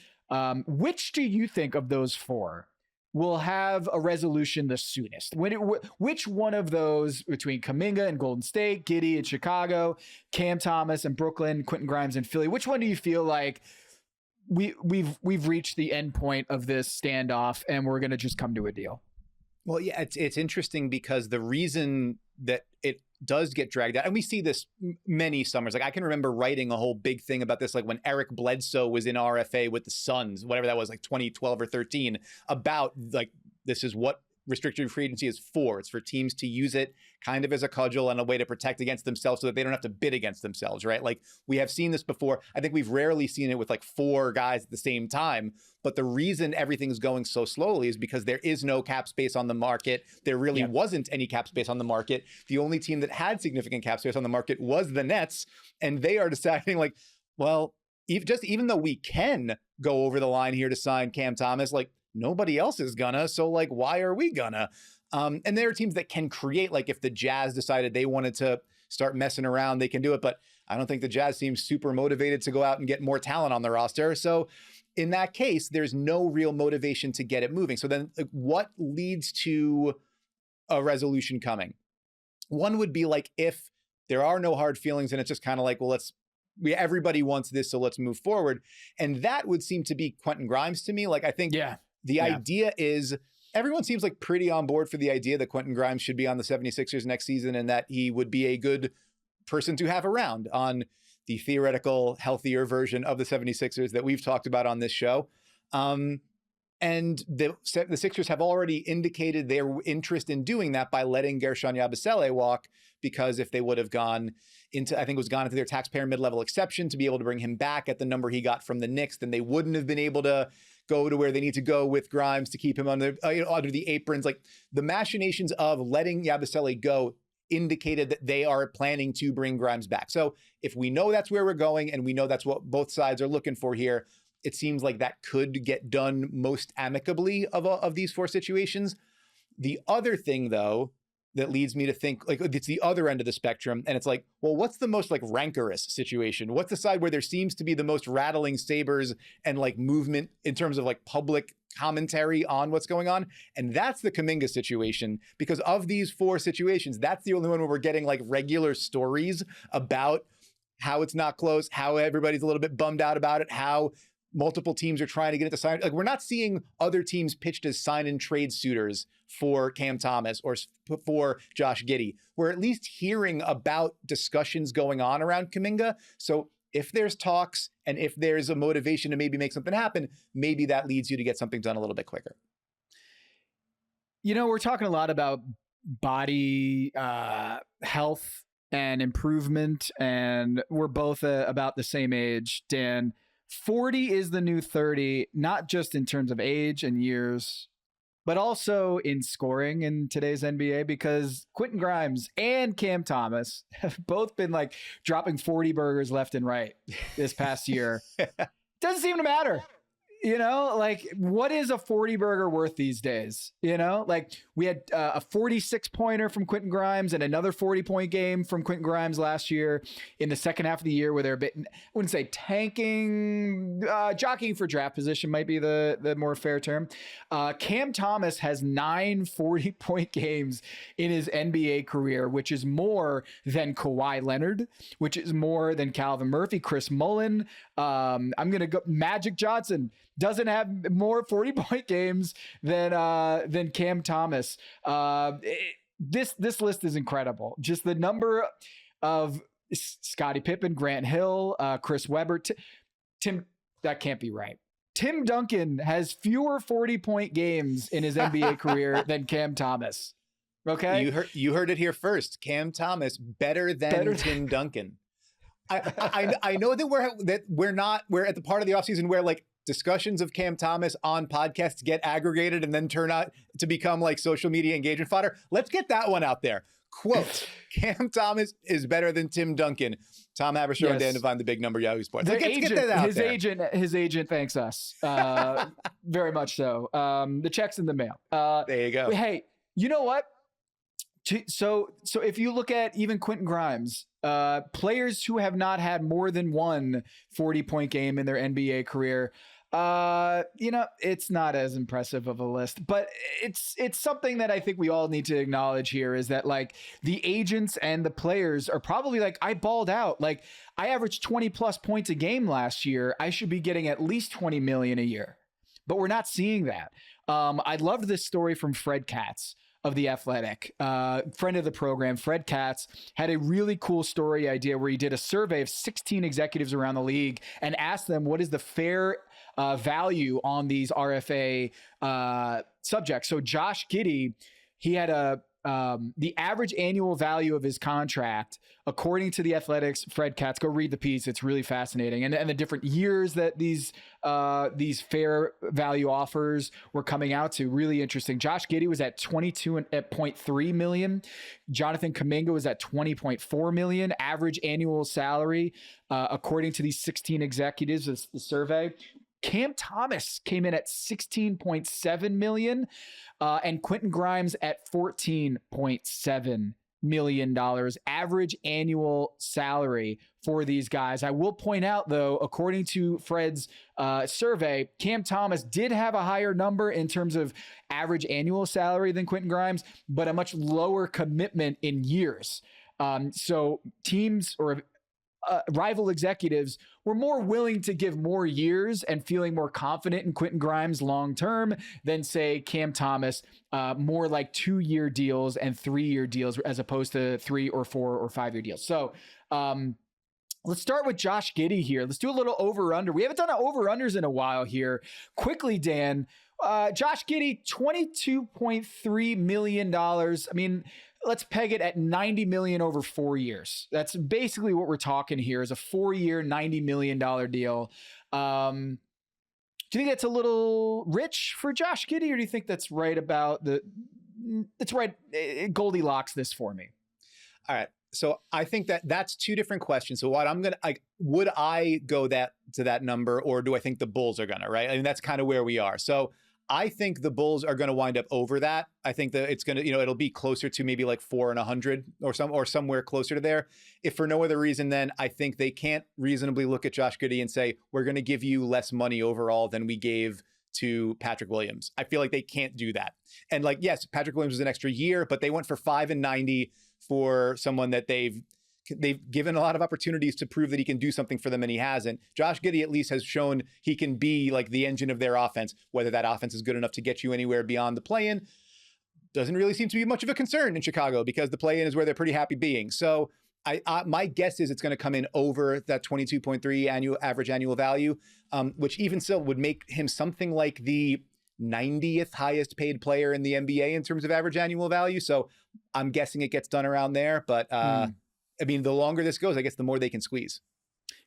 Which do you think of those four? will have a resolution the soonest? Which one of those between Kuminga and Golden State, Giddey and Chicago, Cam Thomas and Brooklyn, Quentin Grimes and Philly, which one do you feel like we've reached the end point of this standoff and we're going to just come to a deal? Well, yeah, it's interesting because the reason that it does get dragged out, and we see this many summers. Like I can remember writing a whole big thing about this, like when Eric Bledsoe was in RFA with the Suns, whatever that was, like 2012 or 13, about like this is what restricted free agency is for. It's for teams to use it kind of as a cudgel and a way to protect against themselves so that they don't have to bid against themselves, right? Like we have seen this before. I think we've rarely seen it with like 4 guys at the same time. But the reason everything's going so slowly is because there is no cap space on the market. There really wasn't any cap space on the market. The only team that had significant cap space on the market was the Nets. And they are deciding like, well, even though we can go over the line here to sign Cam Thomas, like nobody else is gonna. So like, why are we gonna? And there are teams that can create, like if the Jazz decided they wanted to start messing around, they can do it. But I don't think the Jazz seems super motivated to go out and get more talent on the roster. So in that case, there's no real motivation to get it moving. So then like, what leads to a resolution coming? One would be like, if there are no hard feelings and it's just kind of like, well, everybody wants this, so let's move forward. And that would seem to be Quentin Grimes to me. Like, I think the idea is everyone seems like pretty on board for the idea that Quentin Grimes should be on the 76ers next season and that he would be a good person to have around on the theoretical, healthier version of the 76ers that we've talked about on this show. And the Sixers have already indicated their interest in doing that by letting Gershon Yabusele walk, because if they would have gone into, I think it was gone into their taxpayer mid-level exception to be able to bring him back at the number he got from the Knicks, then they wouldn't have been able to go to where they need to go with Grimes to keep him under the aprons. Like the machinations of letting Yabusele go indicated that they are planning to bring Grimes back. So if we know that's where we're going and we know that's what both sides are looking for here, it seems like that could get done most amicably of these 4 situations. The other thing, though, that leads me to think like it's the other end of the spectrum. And it's like, well, what's the most like rancorous situation? What's the side where there seems to be the most rattling sabers and like movement in terms of like public commentary on what's going on? And that's the Kuminga situation, because of these 4 situations, that's the only one where we're getting like regular stories about how it's not close, how everybody's a little bit bummed out about it, how multiple teams are trying to get it to sign. Like we're not seeing other teams pitched as sign and trade suitors for Cam Thomas or for Josh Giddey. We're at least hearing about discussions going on around Kuminga. So if there's talks and if there's a motivation to maybe make something happen, maybe that leads you to get something done a little bit quicker. You know, we're talking a lot about body health and improvement, and we're both about the same age, Dan. 40 is the new 30, not just in terms of age and years, but also in scoring in today's NBA, because Quentin Grimes and Cam Thomas have both been like dropping 40 burgers left and right this past year. Doesn't seem to matter. You know, like what is a 40 burger worth these days? You know, like we had a 46 pointer from Quentin Grimes and another 40-point game from Quentin Grimes last year in the second half of the year, where they're a bit, I wouldn't say tanking, jockeying for draft position might be the more fair term. Cam Thomas has 9 40-point games in his NBA career, which is more than Kawhi Leonard, which is more than Calvin Murphy, Chris Mullin. I'm going to go Magic Johnson doesn't have more 40-point games than Cam Thomas. This list is incredible. Just the number of Scottie Pippen, Grant Hill, Chris Webber, Tim, that can't be right. Tim Duncan has fewer 40-point games in his NBA career than Cam Thomas. Okay. You heard it here first. Cam Thomas better than Tim Duncan. I know that we're at the part of the offseason where like discussions of Cam Thomas on podcasts get aggregated and then turn out to become like social media engagement fodder. Let's get that one out there. Quote, Cam Thomas is better than Tim Duncan. Tom Haberstroh and Dan Devine, the big number Yahoo Sports. Let's get that out there. His agent thanks us. Very much so. The check's in the mail. There you go. Hey, you know what? So if you look at even Quentin Grimes, players who have not had more than one 40-point game in their NBA career, It's not as impressive of a list, but it's something that I think we all need to acknowledge here is that like the agents and the players are probably like, I balled out. Like I averaged 20 plus points a game last year. I should be getting at least 20 million a year, but we're not seeing that. I loved this story from Fred Katz of The Athletic, friend of the program. Fred Katz had a really cool story idea where he did a survey of 16 executives around the league and asked them what is the fair value on these RFA subjects. So Josh Giddey, he had the average annual value of his contract, according to The Athletic's Fred Katz. Go read the piece; it's really fascinating, and the different years that these fair value offers were coming out to. Really interesting. Josh Giddey was at 22.3 million. Jonathan Kuminga was at 20.4 million average annual salary, according to these 16 executives. The survey. Cam Thomas came in at 16.7 million, and Quentin Grimes at $14.7 million average annual salary for these guys. I will point out, though, according to Fred's survey, Cam Thomas did have a higher number in terms of average annual salary than Quentin Grimes, but a much lower commitment in years. So teams or rival executives were more willing to give more years and feeling more confident in Quentin Grimes long-term than, say, Cam Thomas, more like 2-year deals and 3-year deals as opposed to 3 or 4 or 5-year deals. So let's start with Josh Giddey here. Let's do a little over-under. We haven't done over-unders in a while here. Quickly, Dan, Josh Giddey, $22.3 million. I mean, let's peg it at 90 million over 4 years. That's basically what we're talking here is a 4-year, $90 million deal. Do you think that's a little rich for Josh Giddey, or do you think that's right about it's right? Goldilocks this for me. All right. So I think that's two different questions. So what would I go to that number, or do I think the Bulls are gonna, right? I mean, that's kind of where we are. So I think the Bulls are going to wind up over that. I think that it's going to, it'll be closer to maybe like 4 and 100 or somewhere closer to there. If for no other reason, then I think they can't reasonably look at Josh Giddey and say, we're going to give you less money overall than we gave to Patrick Williams. I feel like they can't do that. And like, yes, Patrick Williams was an extra year, but they went for 5 and 90 for someone that they've given a lot of opportunities to prove that he can do something for them, and he hasn't. Josh Giddey at least has shown he can be like the engine of their offense. Whether that offense is good enough to get you anywhere beyond the play-in doesn't really seem to be much of a concern in Chicago, because the play-in is where they're pretty happy being. So my guess is it's going to come in over that 22.3 average annual value, which even still would make him something like the 90th highest paid player in the NBA in terms of average annual value. So I'm guessing it gets done around there, but I mean, the longer this goes, I guess the more they can squeeze.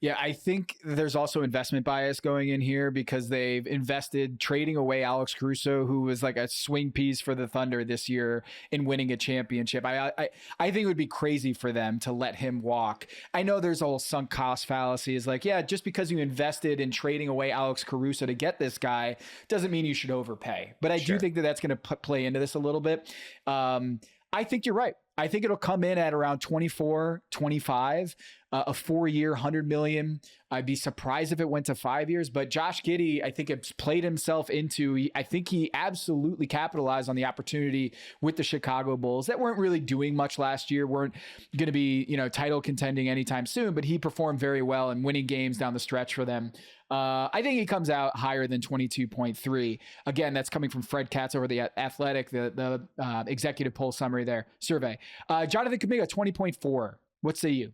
Yeah, I think there's also investment bias going in here because they've invested trading away Alex Caruso, who was like a swing piece for the Thunder this year in winning a championship. I think it would be crazy for them to let him walk. I know there's a whole sunk cost fallacy. Is like, yeah, just because you invested in trading away Alex Caruso to get this guy doesn't mean you should overpay. But I do think that that's going to play into this a little bit. I think you're right. I think it'll come in at around 24, 25, a 4-year, 100 million. I'd be surprised if it went to 5 years, but Josh Giddey, I think it's played himself into, I think he absolutely capitalized on the opportunity with the Chicago Bulls that weren't really doing much last year, weren't going to be, title contending anytime soon, but he performed very well and winning games down the stretch for them. I think he comes out higher than 22.3. Again, that's coming from Fred Katz over the Athletic, the executive poll summary there, survey. Jonathan Kuminga, 20.4. What say you?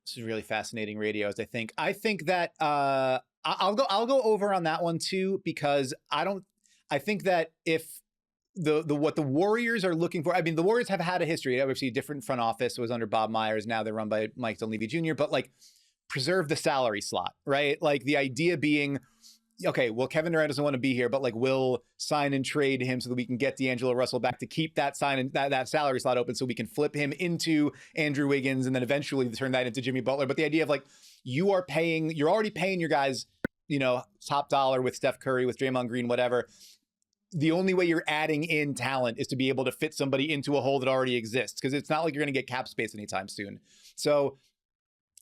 This is really fascinating radio, as I think that I'll go over on that one too, because I think that if what the Warriors are looking for, I mean, the Warriors have had a history, obviously a different front office. It was under Bob Myers. Now they're run by Mike Dunleavy Jr., but like preserve the salary slot, right? Like the idea being, okay, well, Kevin Durant doesn't want to be here, but like we'll sign and trade him so that we can get D'Angelo Russell back to keep that that salary slot open so we can flip him into Andrew Wiggins and then eventually turn that into Jimmy Butler. But the idea of like, you're already paying your guys, top dollar with Steph Curry, with Draymond Green, whatever. The only way you're adding in talent is to be able to fit somebody into a hole that already exists, because it's not like you're going to get cap space anytime soon. So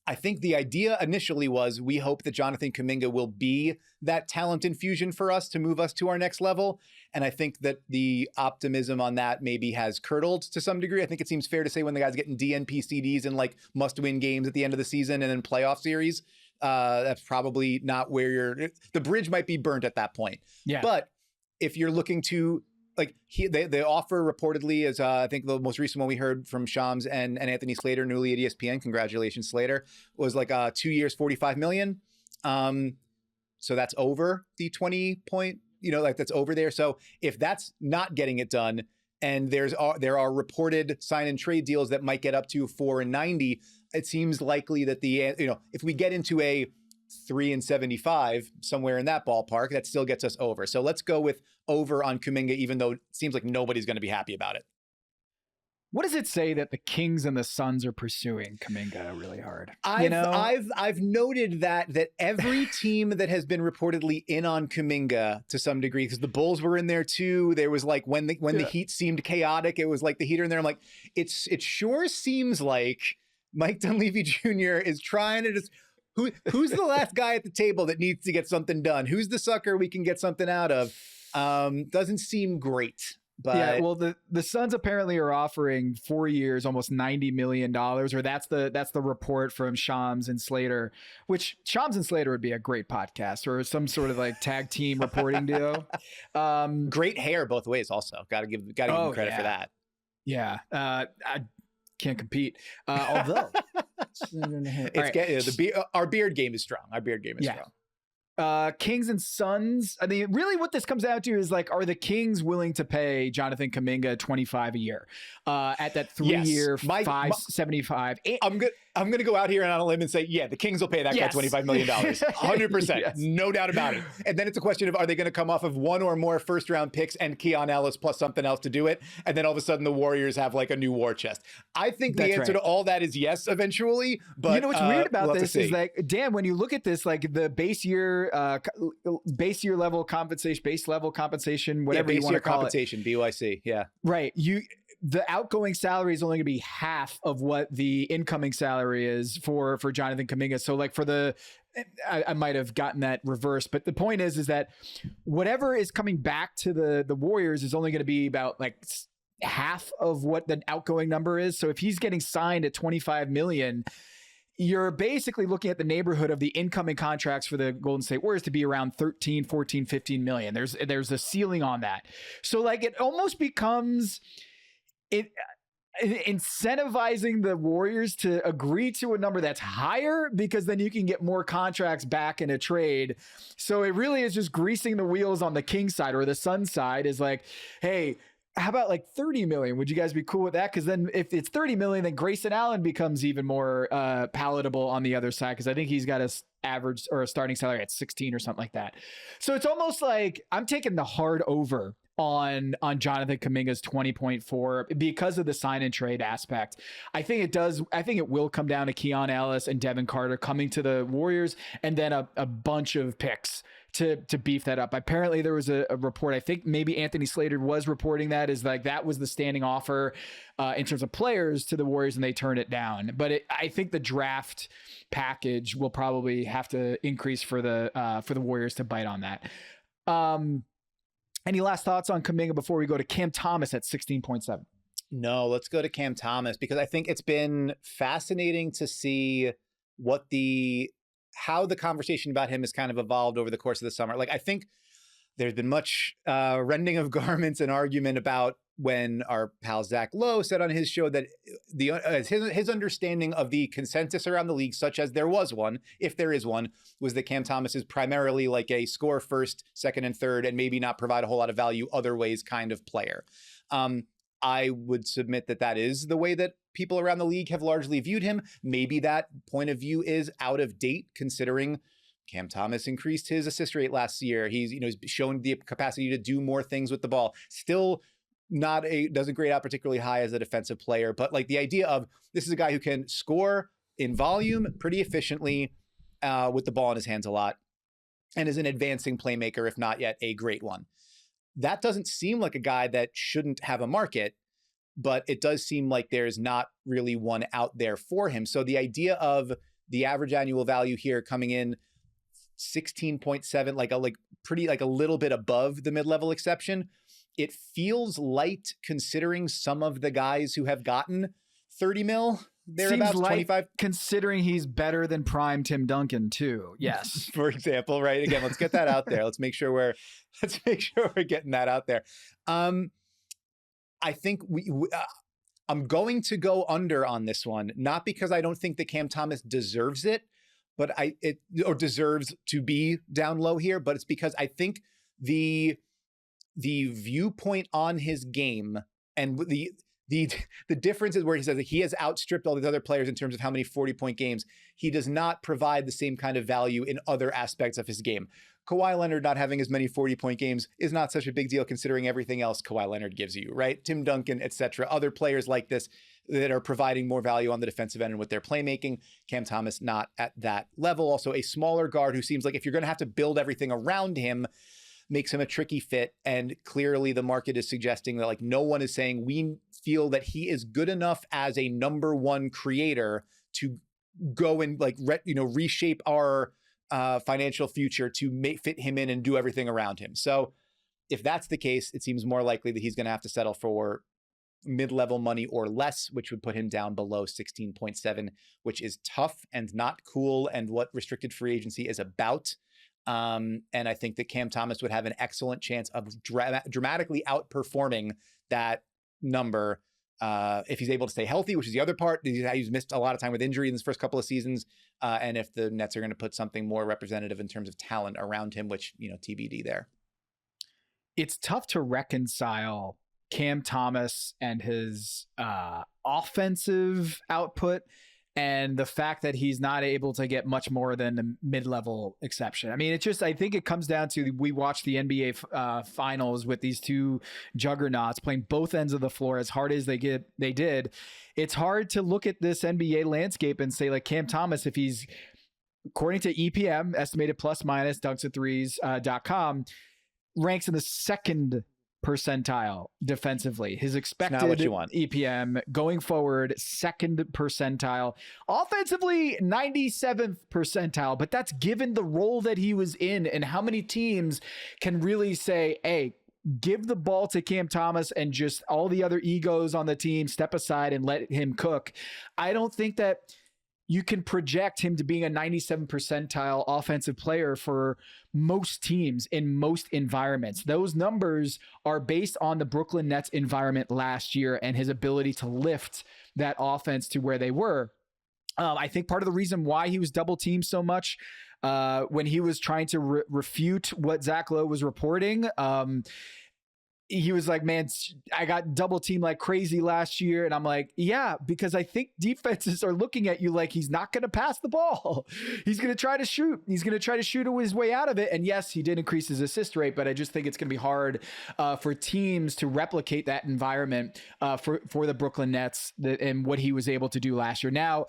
I think the idea initially was we hope that Jonathan Kuminga will be that talent infusion for us to move us to our next level. And I think that the optimism on that maybe has curdled to some degree. I think it seems fair to say when the guy's getting DNP CDs and like must-win games at the end of the season and then playoff series, that's probably not where the bridge might be burnt at that point. Yeah. But if you're looking to, like, the offer reportedly is, I think the most recent one we heard from Shams and Anthony Slater, newly at ESPN, congratulations Slater, was like 2 years, $45 million. So that's over the 20 point, like that's over there. So if that's not getting it done, and there are reported sign and trade deals that might get up to 4 and 90, it seems likely that if we get into a 3 and 75, somewhere in that ballpark, that still gets us over. So let's go with over on Kuminga, even though it seems like nobody's going to be happy about it. What does it say that the Kings and the Suns are pursuing Kuminga really hard? I've noted that every team that has been reportedly in on Kuminga to some degree, because the Bulls were in there too. There was like when the Heat seemed chaotic, it was like the Heat are in there. I'm like, it sure seems like Mike Dunleavy Jr. is trying to just who's the last guy at the table that needs to get something done? Who's the sucker we can get something out of? Doesn't seem great. But yeah, well, the Suns apparently are offering 4 years, almost $90 million, or that's the report from Shams and Slater, which Shams and Slater would be a great podcast or some sort of like tag team reporting duo. Great hair both ways. Also, gotta give them credit for that. Yeah, I can't compete. Although our beard game is strong. Our beard game is strong. Kings and Suns. I mean, really what this comes down to is like, are the Kings willing to pay Jonathan Kuminga $25 a year at that 3 year, 575? I'm going to go out here and on a limb and say, yeah, the Kings will pay that guy $25 million. 100%. Yes. No doubt about it. And then it's a question of, are they going to come off of one or more first round picks and Keon Ellis plus something else to do it? And then all of a sudden the Warriors have like a new war chest. I think the answer to all that is yes, eventually. But you know what's weird about this is like, Dan, when you look at this, like the base year level compensation, whatever you want to call it. BYC. Yeah. Right. The outgoing salary is only going to be half of what the incoming salary is for Jonathan Kuminga. So like I might have gotten that reversed, but the point is that whatever is coming back to the Warriors is only going to be about like half of what the outgoing number is. So if he's getting signed at $25 million, you're basically looking at the neighborhood of the incoming contracts for the Golden State Warriors to be around 13, 14, 15 million. There's a ceiling on that. So like it almost becomes incentivizing the Warriors to agree to a number that's higher, because then you can get more contracts back in a trade. So it really is just greasing the wheels on the Kings side, or the Suns side is like, hey, how about like 30 million? Would you guys be cool with that? Because then if it's 30 million, then Grayson Allen becomes even more palatable on the other side, because I think he's got a average or a starting salary at 16 or something like that. So it's almost like I'm taking the hard over on Jonathan Kuminga's 20.4 because of the sign and trade aspect. I think it will come down to Keon Ellis and Devin Carter coming to the Warriors, and then a bunch of picks to beef that up. Apparently there was a report, I think maybe Anthony Slater was reporting that, is like that was the standing offer in terms of players to the Warriors, and they turned it down. But I think the draft package will probably have to increase for the Warriors to bite on that. Any last thoughts on Kuminga before we go to Cam Thomas at 16.7? No, let's go to Cam Thomas, because I think it's been fascinating to see how the conversation about him has kind of evolved over the course of the summer. Like, I think there's been much rending of garments and argument about when our pal Zach Lowe said on his show that his understanding of the consensus around the league, such as there was one, if there is one, was that Cam Thomas is primarily like a score first, second, and third, and maybe not provide a whole lot of value other ways kind of player. I would submit that is the way that people around the league have largely viewed him. Maybe that point of view is out of date, considering Cam Thomas increased his assist rate last year. He's shown the capacity to do more things with the ball. Still doesn't grade out particularly high as a defensive player, but like the idea of this is a guy who can score in volume pretty efficiently with the ball in his hands a lot, and is an advancing playmaker, if not yet a great one. That doesn't seem like a guy that shouldn't have a market, but it does seem like there's not really one out there for him. So the idea of the average annual value here coming in 16.7, like a little bit above the mid-level exception. It feels light considering some of the guys who have gotten 30 mil. Thereabouts, 25. Considering he's better than prime Tim Duncan too. Yes. For example, right? Again, let's get that out there. Let's make sure we're getting that out there. I think I'm going to go under on this one, not because I don't think that Cam Thomas deserves it, but or deserves to be down low here, but it's because I think the viewpoint on his game and the difference is where he says that he has outstripped all these other players in terms of how many 40-point games. He does not provide the same kind of value in other aspects of his game. Kawhi Leonard not having as many 40-point games is not such a big deal considering everything else Kawhi Leonard gives you, right? Tim Duncan, etc. Other players like this that are providing more value on the defensive end and with their playmaking. Cam Thomas not at that level. Also a smaller guard who seems like if you're going to have to build everything around him, makes him a tricky fit. And clearly the market is suggesting that like no one is saying we feel that he is good enough as a number one creator to go and like, reshape our financial future to fit him in and do everything around him. So if that's the case, it seems more likely that he's going to have to settle for mid-level money or less, which would put him down below 16.7, which is tough and not cool and what restricted free agency is about. And I think that Cam Thomas would have an excellent chance of dramatically outperforming that number if he's able to stay healthy, which is the other part. He's missed a lot of time with injury in his first couple of seasons. And if the Nets are going to put something more representative in terms of talent around him, which, TBD there. It's tough to reconcile Cam Thomas and his offensive output and the fact that he's not able to get much more than the mid-level exception. I mean, I think it comes down to, we watched the NBA finals with these two juggernauts playing both ends of the floor as hard as they did. It's hard to look at this NBA landscape and say like Cam Thomas, if he's, according to EPM, estimated plus minus dunksandthrees.com, ranks in the second percentile defensively. His expected EPM going forward, second percentile. Offensively, 97th percentile, but that's given the role that he was in and how many teams can really say, hey, give the ball to Cam Thomas and just all the other egos on the team step aside and let him cook. I don't think that you can project him to being a 97 percentile offensive player for most teams in most environments. Those numbers are based on the Brooklyn Nets environment last year and his ability to lift that offense to where they were. I think part of the reason why he was double teamed so much when he was trying to refute what Zach Lowe was reporting, he was like, man, I got double teamed like crazy last year. And I'm like, yeah, because I think defenses are looking at you like he's not going to pass the ball. He's going to try to shoot. He's going to try to shoot his way out of it. And yes, he did increase his assist rate, but I just think it's going to be hard for teams to replicate that environment for the Brooklyn Nets and what he was able to do last year. Now,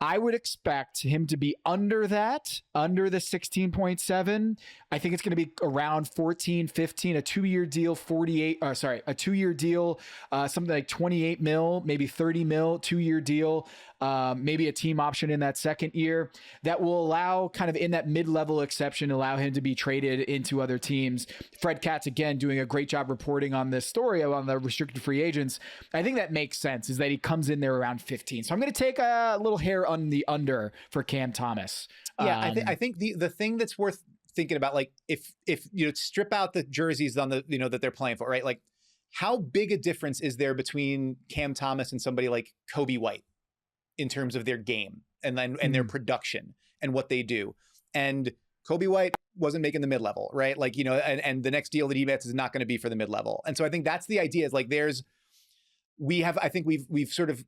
I would expect him to be under the 16.7. I think it's going to be around 14, 15, a 2-year deal, a 2-year deal, something like 28 mil, maybe 30 mil, 2-year deal, maybe a team option in that second year that will allow kind of in that mid-level exception, allow him to be traded into other teams. Fred Katz, again, doing a great job reporting on this story on the restricted free agents. I think that makes sense, is that he comes in there around 15. So I'm going to take a little hair on the under for Cam Thomas. Yeah, I think the thing that's worth thinking about, like if strip out the jerseys on the that they're playing for, right? Like how big a difference is there between Cam Thomas and somebody like Kobe White in terms of their game and their production and what they do? And Kobe White wasn't making the mid-level, right? Like, and the next deal that he gets is not going to be for the mid-level. And so I think that's the idea, is like we've sort of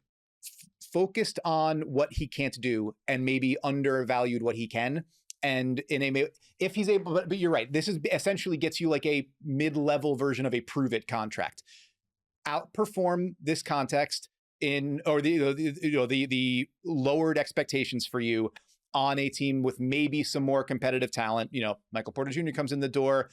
focused on what he can't do and maybe undervalued what he can. And if he's able, but you're right, this is essentially gets you like a mid-level version of a prove it contract. Outperform this context or the lowered expectations for you on a team with maybe some more competitive talent. Michael Porter Jr. comes in the door.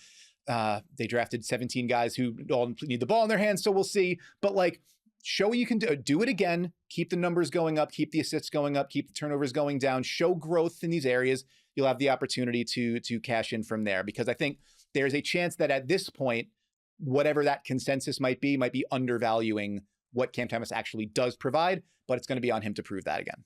They drafted 17 guys who all need the ball in their hands, so we'll see. But like, show what you can do it again, keep the numbers going up, keep the assists going up, keep the turnovers going down, show growth in these areas. You'll have the opportunity to cash in from there, because I think there's a chance that at this point, whatever that consensus might be undervaluing what Cam Thomas actually does provide, but it's going to be on him to prove that again.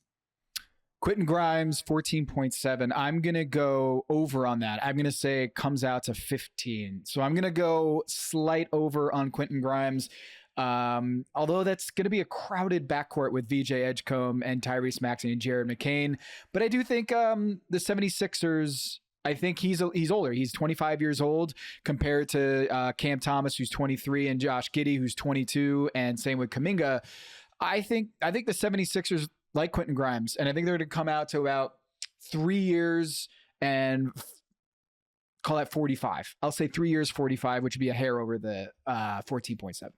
Quentin Grimes, 14.7. I'm going to go over on that. I'm going to say it comes out to 15. So I'm going to go slight over on Quentin Grimes. Although that's going to be a crowded backcourt with VJ Edgecombe and Tyrese Maxey and Jared McCain. But I do think the 76ers, I think he's older. He's 25 years old compared to Cam Thomas, who's 23, and Josh Giddey, who's 22, and same with Kuminga. I think the 76ers like Quentin Grimes, and I think they're going to come out to about 3 years and call that 45. I'll say 3 years, 45, which would be a hair over the 14.7.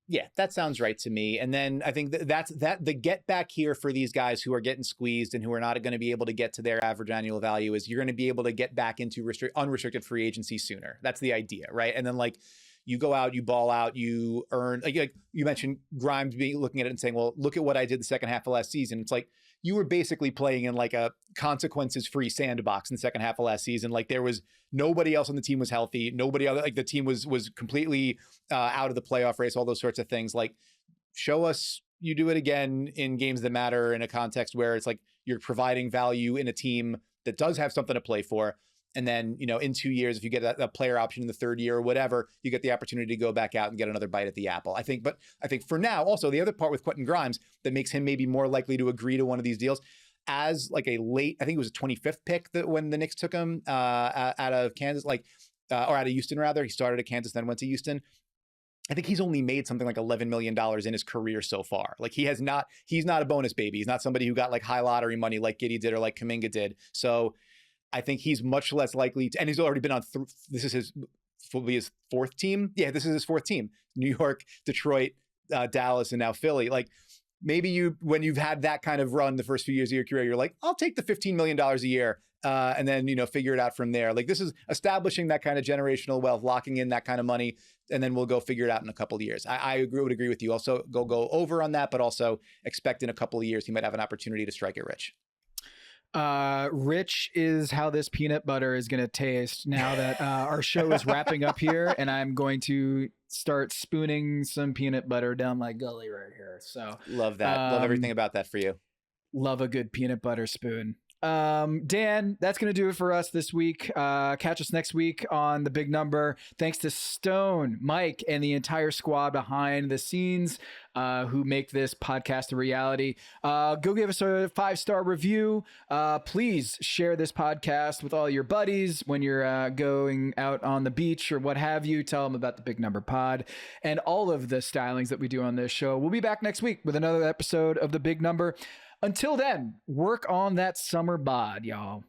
Yeah, that sounds right to me. And then I think that's the get back here for these guys who are getting squeezed and who are not going to be able to get to their average annual value is you're going to be able to get back into unrestricted free agency sooner. That's the idea, right? And then like you go out, you ball out, you earn, like you mentioned Grimes looking at it and saying, well, look at what I did the second half of last season. It's like you were basically playing in like a consequences free sandbox in the second half of last season. Like there was nobody else on the team was healthy. Nobody other, like the team was completely out of the playoff race, all those sorts of things. Like show us you do it again in games that matter in a context where it's like you're providing value in a team that does have something to play for. And then, you know, in 2 years, if you get a player option in the third year or whatever, you get the opportunity to go back out and get another bite at the apple. I think for now, also the other part with Quentin Grimes that makes him maybe more likely to agree to one of these deals as like a late, I think it was a 25th pick that when the Knicks took him out of Kansas, or out of Houston rather. He started at Kansas, then went to Houston. I think he's only made something like $11 million in his career so far. Like he's not a bonus baby. He's not somebody who got like high lottery money like Giddey did or like Kuminga did. So I think he's much less likely to, and he's already been on, this is will be his fourth team. Yeah, this is his fourth team. New York, Detroit, Dallas, and now Philly. Like maybe when you've had that kind of run the first few years of your career, you're like, I'll take the $15 million a year and then, you know, figure it out from there. Like this is establishing that kind of generational wealth, locking in that kind of money, and then we'll go figure it out in a couple of years. I would agree with you. Also go over on that, but also expect in a couple of years, he might have an opportunity to strike it rich. Rich is how this peanut butter is going to taste now that our show is wrapping up here, and I'm going to start spooning some peanut butter down my gully right here. So love that. Love everything about that for you. Love a good peanut butter spoon. Dan, that's going to do it for us this week. Catch us next week on The Big Number. Thanks to Stone, Mike, and the entire squad behind the scenes who make this podcast a reality. Go give us a 5-star review. Please share this podcast with all your buddies when you're going out on the beach or what have you. Tell them about The Big Number Pod and all of the stylings that we do on this show. We'll be back next week with another episode of The Big Number. Until then, work on that summer bod, y'all.